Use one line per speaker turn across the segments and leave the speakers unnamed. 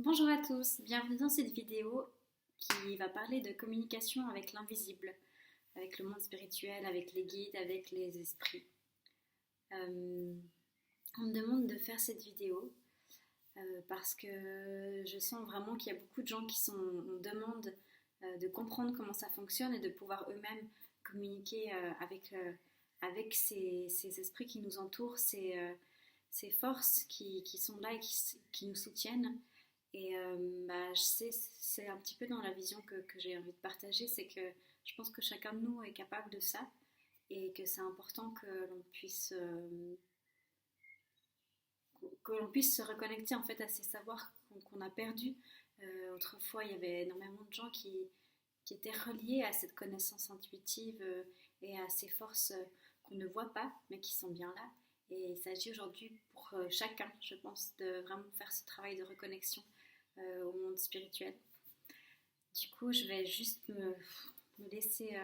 Bonjour à tous, bienvenue dans cette vidéo qui va parler de communication avec l'invisible, avec le monde spirituel, avec les guides, avec les esprits. Euh, on me demande de faire cette vidéo parce que je sens vraiment qu'il y a beaucoup de gens qui sont en demande de comprendre comment ça fonctionne et de pouvoir eux-mêmes communiquer avec ces esprits qui nous entourent, ces forces qui sont là et qui nous soutiennent. Et c'est un petit peu dans la vision que j'ai envie de partager, c'est que je pense que chacun de nous est capable de ça et que c'est important que l'on puisse se reconnecter en fait à ces savoirs qu'on a perdus. Autrefois, il y avait énormément de gens qui étaient reliés à cette connaissance intuitive et à ces forces qu'on ne voit pas mais qui sont bien là. Et il s'agit aujourd'hui pour chacun, je pense, de vraiment faire ce travail de reconnexion au monde spirituel. Du coup, je vais juste me laisser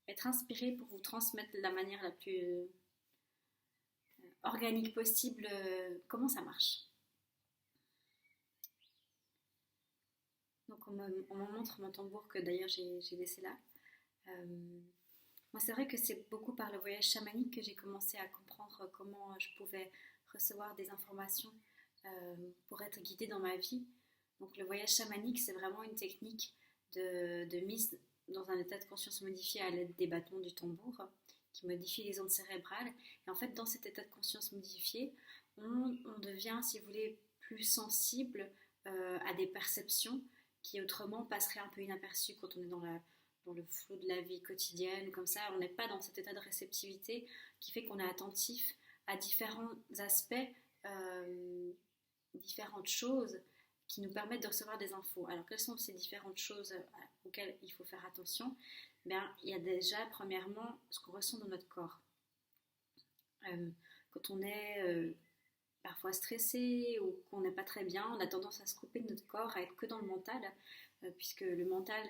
être inspirée pour vous transmettre de la manière la plus organique possible comment ça marche. Donc on me montre mon tambour que d'ailleurs j'ai laissé là. Moi c'est vrai que c'est beaucoup par le voyage chamanique que j'ai commencé à comprendre comment je pouvais recevoir des informations pour être guidée dans ma vie. Donc le voyage chamanique, c'est vraiment une technique de mise dans un état de conscience modifié à l'aide des bâtons du tambour qui modifie les ondes cérébrales. Et en fait, dans cet état de conscience modifié, on devient, si vous voulez, plus sensible à des perceptions qui autrement passeraient un peu inaperçues quand on est dans le flot de la vie quotidienne, comme ça, on n'est pas dans cet état de réceptivité qui fait qu'on est attentif à différents aspects, différentes choses qui nous permettent de recevoir des infos. Alors, quelles sont ces différentes choses auxquelles il faut faire attention? Bien, il y a déjà, premièrement, ce qu'on ressent dans notre corps. Quand on est parfois stressé ou qu'on n'est pas très bien, on a tendance à se couper de notre corps, à être que dans le mental, puisque le mental,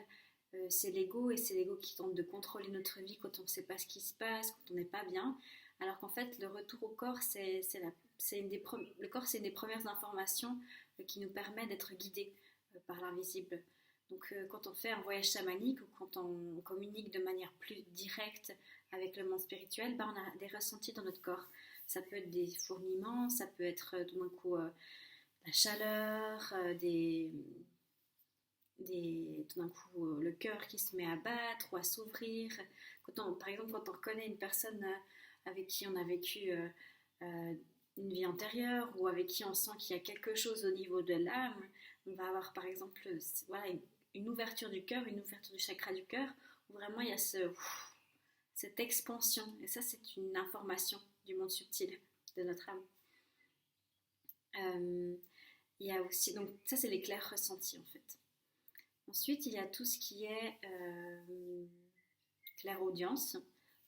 c'est l'ego, et c'est l'ego qui tente de contrôler notre vie quand on ne sait pas ce qui se passe, quand on n'est pas bien. Alors qu'en fait, le retour au corps, le corps, c'est une des premières informations qui nous permet d'être guidés par l'invisible. Donc quand on fait un voyage chamanique ou quand on communique de manière plus directe avec le monde spirituel, ben, on a des ressentis dans notre corps. Ça peut être des fourmillements, ça peut être tout d'un coup la chaleur, tout d'un coup le cœur qui se met à battre ou à s'ouvrir. Par exemple, quand on reconnaît une personne avec qui on a vécu une vie antérieure ou avec qui on sent qu'il y a quelque chose au niveau de l'âme, on va avoir par exemple voilà, une ouverture du cœur, une ouverture du chakra du cœur, où vraiment il y a cette expansion. Et ça, c'est une information du monde subtil de notre âme. Il y a aussi, donc ça c'est les clairs ressentis en fait. Ensuite, il y a tout ce qui est clairaudience.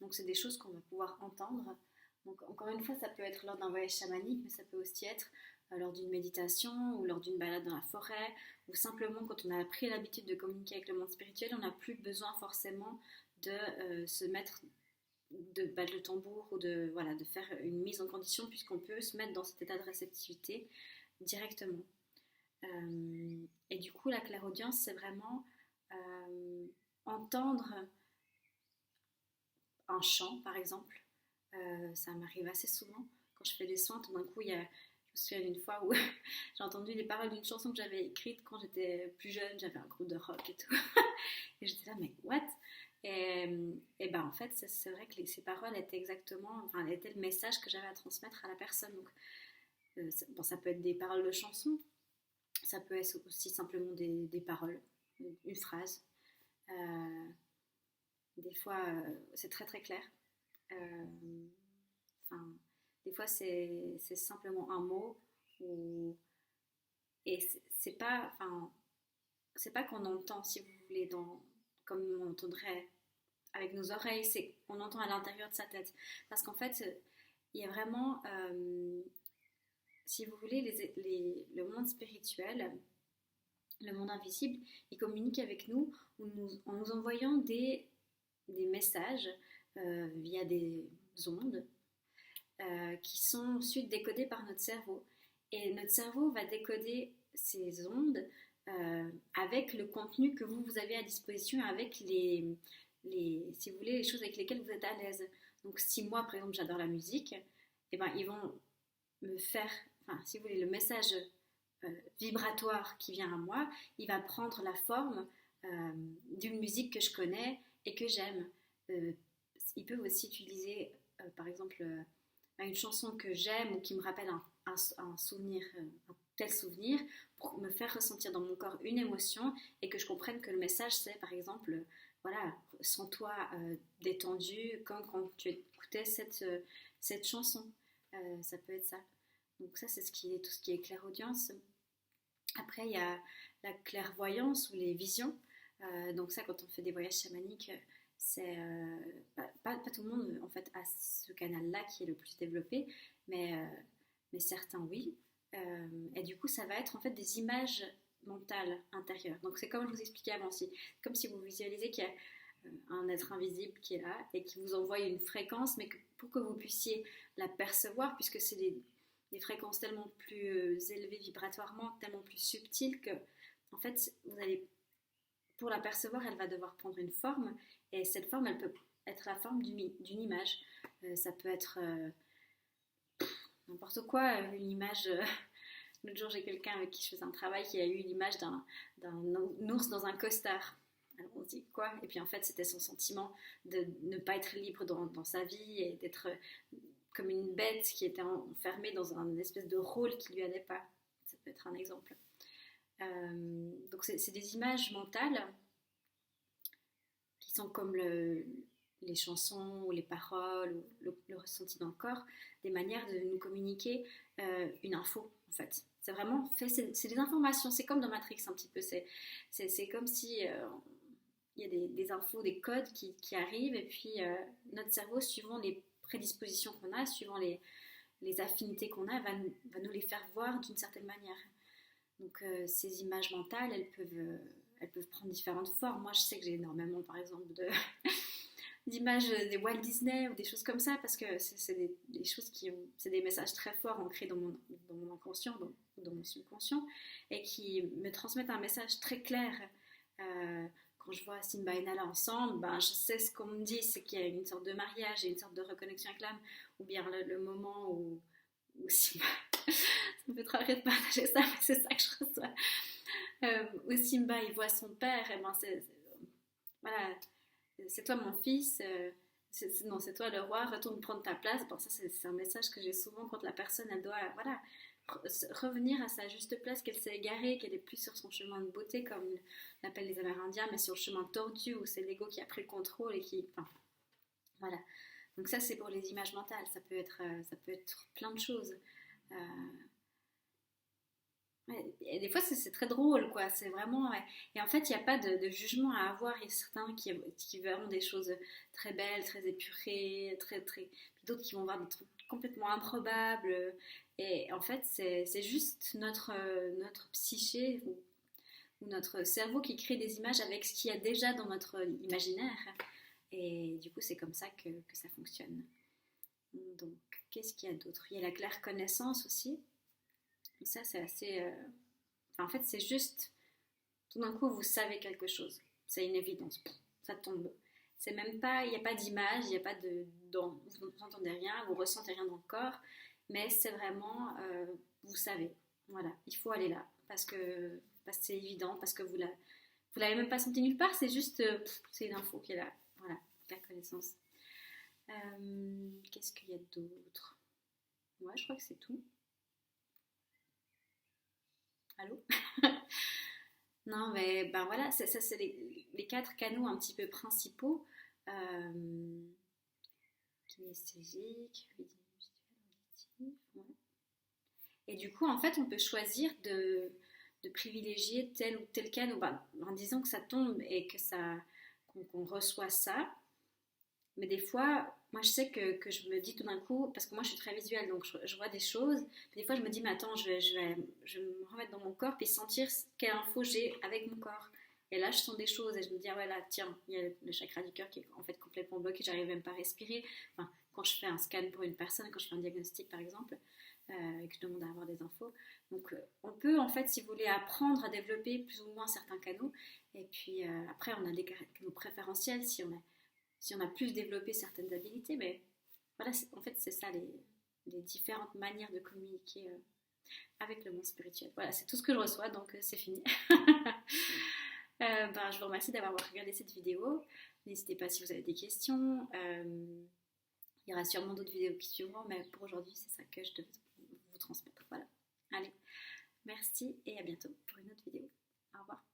Donc, c'est des choses qu'on va pouvoir entendre. Donc, encore une fois, ça peut être lors d'un voyage chamanique, mais ça peut aussi être lors d'une méditation ou lors d'une balade dans la forêt, ou simplement quand on a pris l'habitude de communiquer avec le monde spirituel, on n'a plus besoin forcément de se mettre, de battre le tambour ou voilà, de faire une mise en condition, puisqu'on peut se mettre dans cet état de réceptivité directement. Et du coup, la clairaudience, c'est vraiment entendre un chant, par exemple. Ça m'arrive assez souvent quand je fais des soins. Tout d'un coup, je me souviens d'une fois où j'ai entendu les paroles d'une chanson que j'avais écrite quand j'étais plus jeune. J'avais un groupe de rock et tout. Et j'étais là, mais what? Et ben en fait, c'est vrai que ces paroles étaient étaient le message que j'avais à transmettre à la personne. Donc, ça peut être des paroles de chansons. Ça peut être aussi simplement des paroles, une phrase. Des fois, c'est très très clair. Euh, des fois, c'est simplement un mot. Et c'est pas qu'on entend, si vous voulez, comme on entendrait avec nos oreilles, c'est qu'on entend à l'intérieur de sa tête. Parce qu'en fait, il y a vraiment, si vous voulez, le monde spirituel, le monde invisible, il communique avec nous en nous envoyant des messages via des ondes qui sont ensuite décodés par notre cerveau. Et notre cerveau va décoder ces ondes avec le contenu que vous avez à disposition, avec si vous voulez, les choses avec lesquelles vous êtes à l'aise. Donc si moi, par exemple, j'adore la musique, eh ben, ils vont me faire, enfin, si vous voulez, le message vibratoire qui vient à moi, il va prendre la forme d'une musique que je connais et que j'aime. Euh, Ils peuvent aussi utiliser, par exemple, une chanson que j'aime ou qui me rappelle un souvenir, un tel souvenir, pour me faire ressentir dans mon corps une émotion et que je comprenne que le message c'est, par exemple, voilà, sens-toi détendu comme quand tu écoutais cette chanson. Ça peut être ça. Donc ça, c'est tout ce qui est clairaudience. Après, il y a la clairvoyance ou les visions. Donc ça, quand on fait des voyages chamaniques, c'est pas tout le monde en fait a ce canal-là qui est le plus développé, mais certains oui. Et du coup, ça va être en fait des images mentales intérieures. Donc c'est comme je vous expliquais avant, comme si vous visualisez qu'il y a un être invisible qui est là et qui vous envoie une fréquence, mais pour que vous puissiez la percevoir, puisque c'est des fréquences tellement plus élevées vibratoirement, tellement plus subtiles que, en fait, vous allez, pour la percevoir, elle va devoir prendre une forme, et cette forme, elle peut être la forme d'une image. Ça peut être n'importe quoi, une image. L'autre jour, j'ai quelqu'un avec qui je faisais un travail qui a eu l'image d'un ours dans un costard. Alors on se dit quoi? Et puis en fait, c'était son sentiment de ne pas être libre dans sa vie et d'être comme une bête qui était enfermée dans un espèce de rôle qui lui allait pas. Ça peut être un exemple. Donc c'est des images mentales qui sont comme les chansons ou les paroles ou le ressenti dans le corps, des manières de nous communiquer une info en fait. C'est vraiment fait, c'est des informations, c'est comme dans Matrix un petit peu, c'est comme si il y a des infos, des codes qui arrivent et puis notre cerveau, suivant les prédispositions qu'on a, suivant les affinités qu'on a, va nous les faire voir d'une certaine manière. Donc ces images mentales, elles peuvent prendre différentes formes. Moi, je sais que j'ai énormément, par exemple, d'images des Walt Disney ou des choses comme ça, parce que c'est des choses c'est des messages très forts ancrés dans mon inconscient, dans mon subconscient, et qui me transmettent un message très clair. Quand je vois Simba et Nala ensemble, ben, je sais ce qu'on me dit, c'est qu'il y a une sorte de mariage et une sorte de reconnexion avec l'âme, ou bien le moment où Simba, ça me fait trop rire de partager ça, mais c'est ça que je reçois. Où Simba il voit son père, et ben voilà, c'est toi mon fils, non, c'est toi le roi, retourne prendre ta place. Bon, ça c'est un message que j'ai souvent quand la personne elle doit voilà, revenir à sa juste place, qu'elle s'est égarée, qu'elle est plus sur son chemin de beauté comme l'appellent les Amérindiens, mais sur le chemin tordu où c'est l'ego qui a pris le contrôle et qui, enfin, voilà. Donc ça c'est pour les images mentales, ça peut être plein de choses. Euh, Ouais, et des fois, c'est très drôle, quoi. C'est vraiment. Ouais. Et en fait, il n'y a pas de jugement à avoir. Il y a certains qui verront des choses très belles, très épurées, puis d'autres qui vont voir des trucs complètement improbables. Et en fait, c'est juste notre psyché ou notre cerveau qui crée des images avec ce qu'il y a déjà dans notre imaginaire. Et du coup, c'est comme ça que ça fonctionne. Donc, qu'est-ce qu'il y a d'autre? Il y a la claire connaissance aussi. Ça, c'est assez. Enfin, en fait, c'est juste. Tout d'un coup, vous savez quelque chose. C'est une évidence. Ça tombe. C'est même pas. Il n'y a pas d'image, il n'y a pas de. Vous n'entendez rien, vous ressentez rien dans le corps. Mais c'est vraiment. Vous savez. Voilà. Il faut aller là. Parce que c'est évident. Parce que vous l'avez même pas senti nulle part. C'est juste. C'est une info qui est là. Voilà. La connaissance. Qu'est-ce qu'il y a d'autre? Ouais, je crois que c'est tout. Allô? Non, mais ben voilà, ça c'est les quatre canaux un petit peu principaux. Euh, Kinesthésique, fluide auditif, ouais. Et du coup, en fait, on peut choisir de privilégier tel ou tel canal, ben, en disant que ça tombe et qu'on reçoit ça. Mais des fois, moi je sais que je me dis tout d'un coup, parce que moi je suis très visuelle, donc je vois des choses. Des fois je me dis, mais attends, je vais me remettre dans mon corps puis sentir quelle info j'ai avec mon corps. Et là je sens des choses et je me dis, ah ouais, là, tiens, il y a le chakra du cœur qui est en fait complètement bloqué, j'arrive même pas à respirer. Enfin, quand je fais un scan pour une personne, quand je fais un diagnostic par exemple, et que je demande à avoir des infos. Donc on peut en fait, si vous voulez, apprendre à développer plus ou moins certains canaux. Et puis après, on a des canaux préférentiels si on a plus développé certaines habilités. Mais voilà, en fait, c'est ça les différentes manières de communiquer avec le monde spirituel. Voilà, c'est tout ce que je reçois, donc c'est fini. Je vous remercie d'avoir regardé cette vidéo. N'hésitez pas si vous avez des questions. Il y aura sûrement d'autres vidéos qui suivront, mais pour aujourd'hui, c'est ça que je devais vous transmettre. Voilà. Allez, merci et à bientôt pour une autre vidéo. Au revoir.